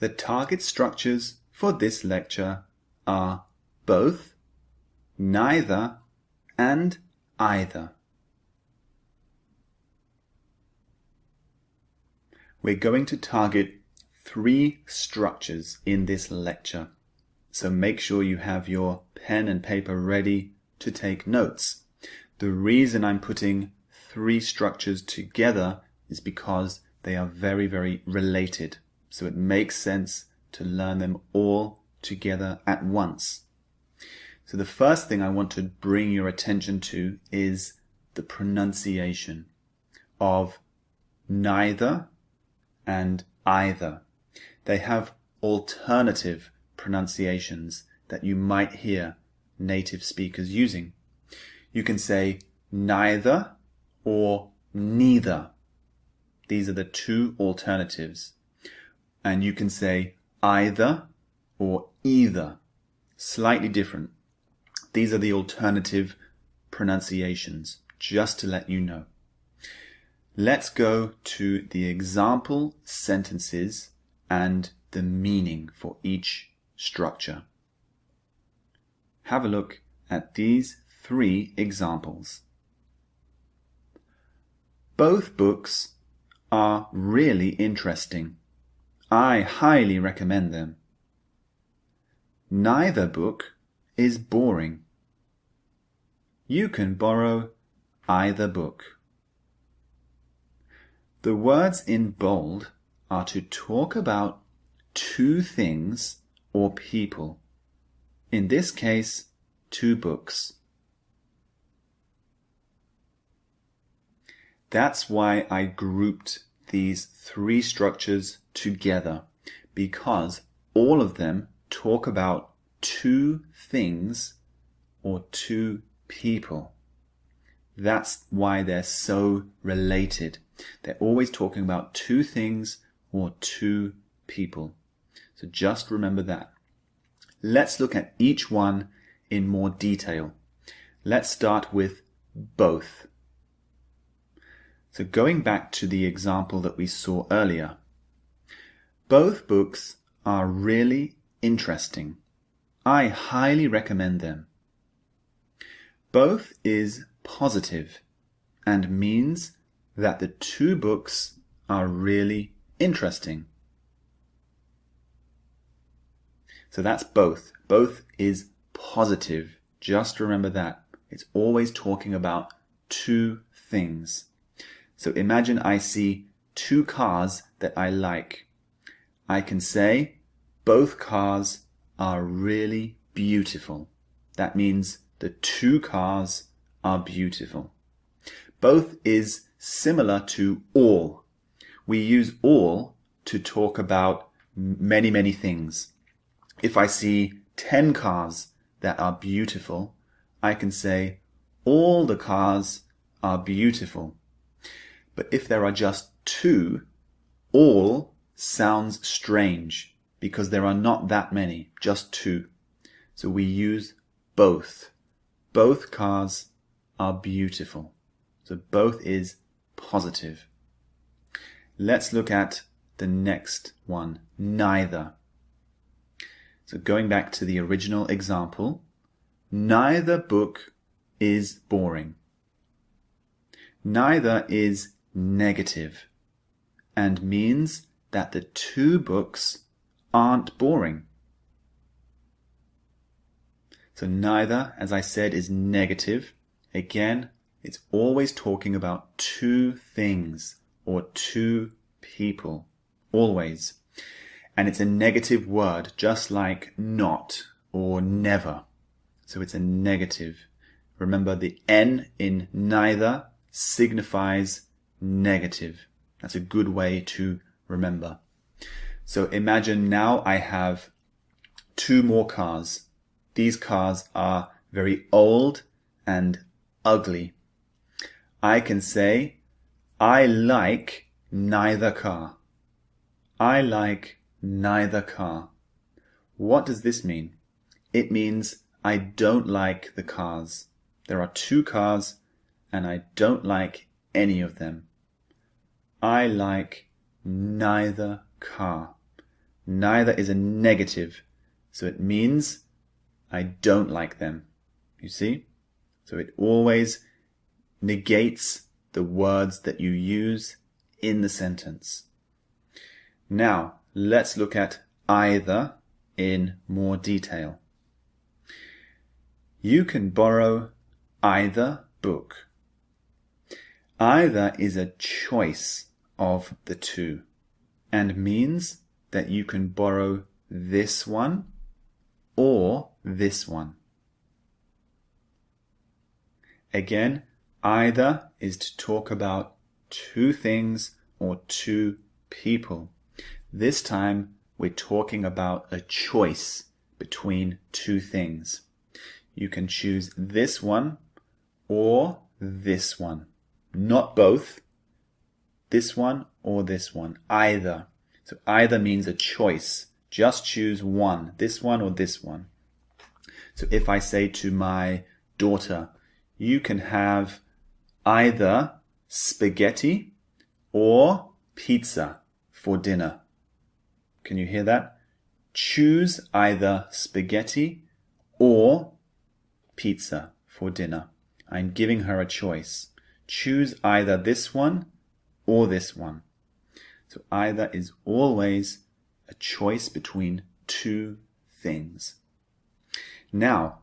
The target structures for this lecture are both, neither, and either. We're going to target 3 structures in this lecture, so make sure you have your pen and paper ready to take notes. The reason I'm putting 3 structures together is because they are very, very related, so it makes sense to learn them all together at once. So the first thing I want to bring your attention to is the pronunciation of neither and either. They have alternative pronunciations that you might hear native speakers using. You can say neither or neither. These are the 2 alternatives. And you can say either or either. Slightly different. These are the alternative pronunciations, just to let you know. Let's go to the example sentences and the meaning for each structure. Have a look at these 3 examples. Both books are really interesting. I highly recommend them. Neither book is boring. You can borrow either book. The words in bold are to talk about 2 things or people. In this case, 2 books. That's why I grouped these 3 structures together, because all of them talk about 2 things or 2 people. That's why they're so related. They're always talking about 2 things or 2 people. So just remember that. Let's look at each one in more detail. Let's start with both. So going back to the example that we saw earlier, both books are really interesting. I highly recommend them. Both is positive and means that the 2 books are really interesting. So that's both. Both is positive. Just remember that. It's always talking about 2 things. So imagine I see 2 cars that I like. I can say both cars are really beautiful. That means the 2 cars are beautiful. Both is similar to all. We use all to talk about many, many things. If I see 10 cars that are beautiful, I can say all the cars are beautiful. But if there are just 2, all sounds strange because there are not that many, just 2. So we use both. Both cars are beautiful. So both is positive. Let's look at the next one, neither. So going back to the original example, neither book is boring. Neither is negative and means that the 2 books aren't boring. So neither, as I said, is negative. Again, it's always talking about 2 things or 2 people. Always. And it's a negative word, just like not or never. So it's a negative. Remember, the N in neither signifies negative. That's a good way to remember. So imagine now I have 2 more cars. These cars are very old and ugly. I can say, I like neither car. I like neither car. What does this mean? It means I don't like the cars. There are 2 cars and I don't like any of them. I like neither car. Neither is a negative, so it means I don't like them. You see? So it always negates the words that you use in the sentence. Now, let's look at either in more detail. You can borrow either book. Either is a choice of the two and means that you can borrow this one or this one. Again, either is to talk about two things or two people. This time we're talking about a choice between two things. You can choose this one or this one. Not both. This one or this one. Either. So either means a choice. Just choose one. This one or this one. So if I say to my daughter, you can have either spaghetti or pizza for dinner. Can you hear that? Choose either spaghetti or pizza for dinner. I'm giving her a choice. Choose either this one or this one. So either is always a choice between two things. Now,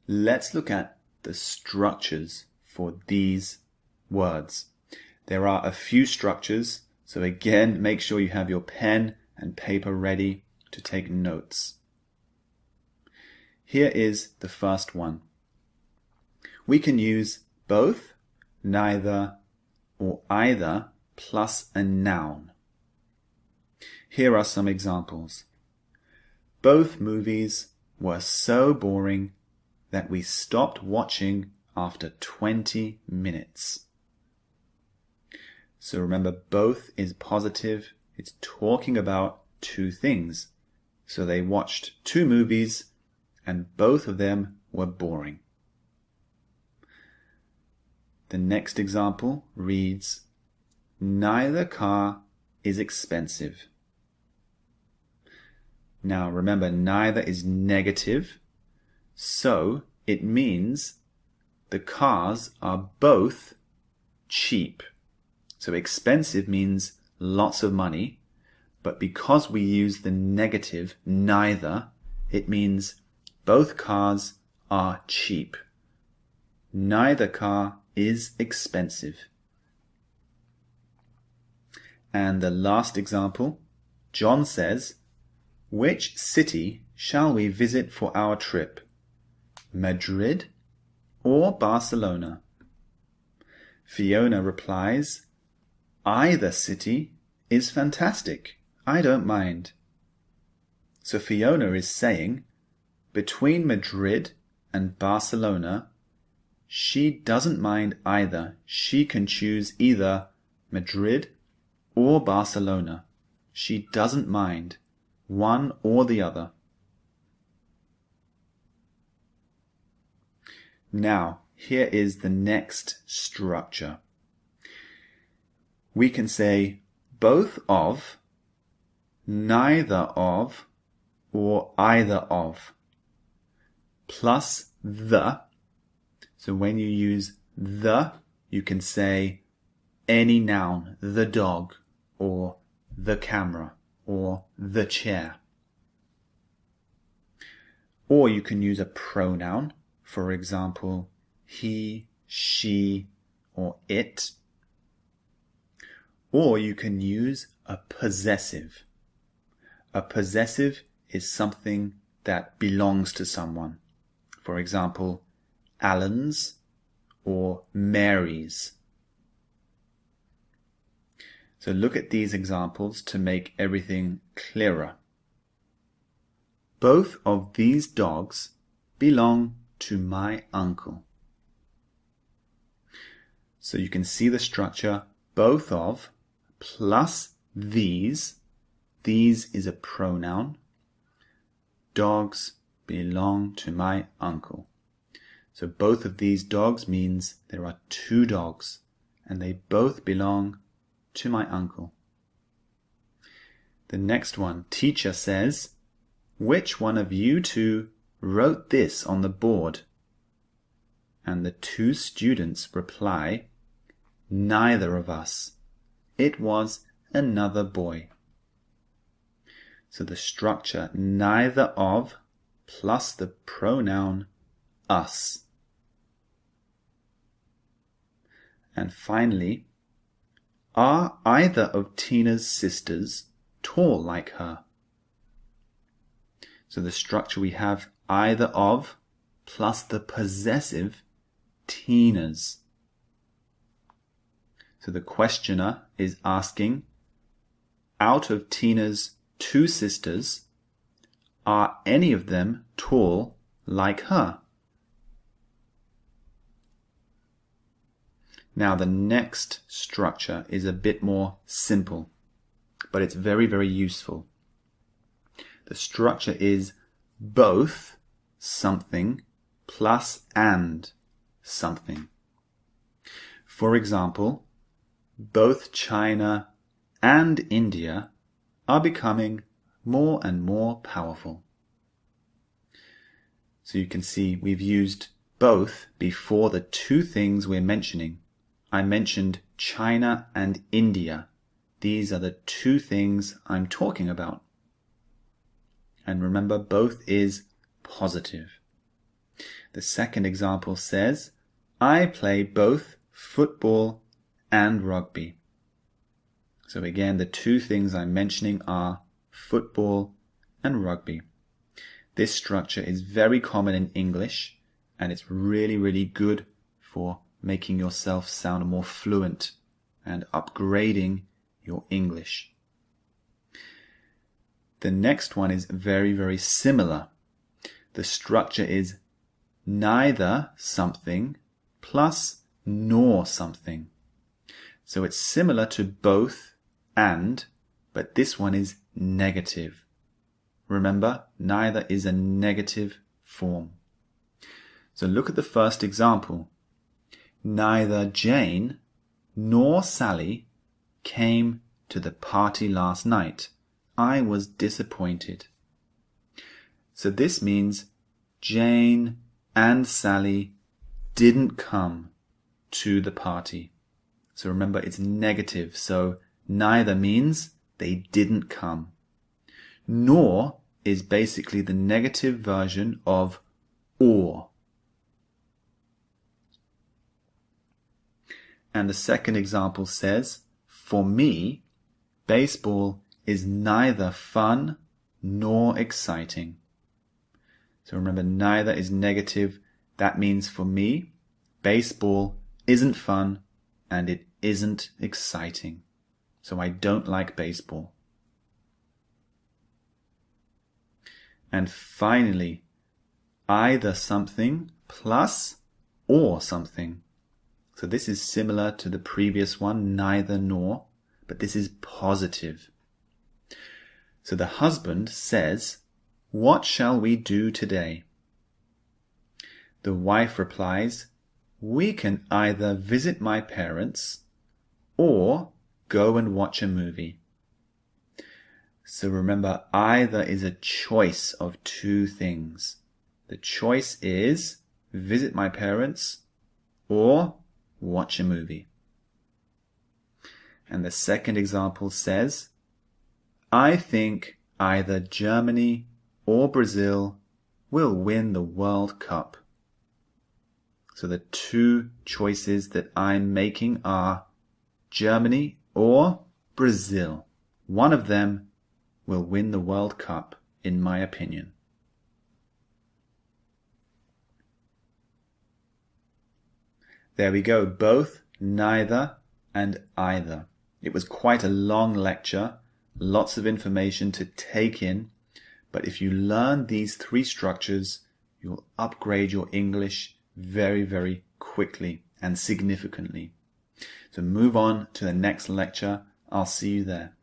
let's look at the structures for these words. There are a few structures, so again, make sure you have your pen and paper ready to take notes. Here is the first one. We can use both, neither, or either plus a noun. Here are some examples. Both movies were so boring that we stopped watching after 20 minutes. So remember, both is positive. It's talking about two things. So they watched two movies and both of them were boring. The next example reads, neither car is expensive. Now remember, neither is negative, so it means the cars are both cheap. So expensive means lots of money, but because we use the negative neither, it means both cars are cheap. Neither car is expensive. And the last example, John says, which city shall we visit for our trip? Madrid or Barcelona? Fiona replies, either city is fantastic. I don't mind. So Fiona is saying, between Madrid and Barcelona, she doesn't mind either. She can choose either Madrid or Barcelona. She doesn't mind one or the other. Now, here is the next structure. We can say both of, neither of, or either of, plus the. So when you use the, you can say any noun, the dog, or the camera, or the chair. Or you can use a pronoun, for example, he, she, or it. Or you can use a possessive. A possessive is something that belongs to someone. For example, Alan's or Mary's. So look at these examples to make everything clearer. Both of these dogs belong to my uncle. So you can see the structure, both of plus these. These is a pronoun. Dogs belong to my uncle. So both of these dogs means there are two dogs and they both belong to my uncle. The next one, teacher says, which one of you two wrote this on the board? And the two students reply, neither of us. It was another boy. So the structure neither of plus the pronoun us. And finally, are either of Tina's sisters tall like her? So the structure we have either of plus the possessive Tina's. So the questioner is asking, out of Tina's two sisters, are any of them tall like her? Now the next structure is a bit more simple, but it's very, very useful. The structure is both something plus and something. For example, both China and India are becoming more and more powerful. So you can see we've used both before the two things we're mentioning. I mentioned China and India. These are the two things I'm talking about. And remember, both is positive. The second example says, I play both football and rugby. So again, the two things I'm mentioning are football and rugby. This structure is very common in English, and it's really, really good for making yourself sound more fluent and upgrading your English. The next one is very, very similar. The structure is neither something plus nor something. So it's similar to both and, but this one is negative. Remember, neither is a negative form. So look at the first example. Neither Jane nor Sally came to the party last night. I was disappointed. So this means Jane and Sally didn't come to the party. So remember, it's negative. So neither means they didn't come. Nor is basically the negative version of or. And the second example says, for me, baseball is neither fun nor exciting. So remember, neither is negative. That means for me, baseball isn't fun and it isn't exciting. So I don't like baseball. And finally, either something plus or something. So this is similar to the previous one, neither nor, but this is positive. So the husband says, what shall we do today? The wife replies, we can either visit my parents or go and watch a movie. So remember, either is a choice of two things. The choice is visit my parents or watch a movie. And the second example says, I think either Germany or Brazil will win the World Cup. So the two choices that I'm making are Germany or Brazil. One of them will win the World Cup, in my opinion. There we go, both, neither, and either. It was quite a long lecture, lots of information to take in, but if you learn these three structures, you'll upgrade your English very, very quickly and significantly. So move on to the next lecture. I'll see you there.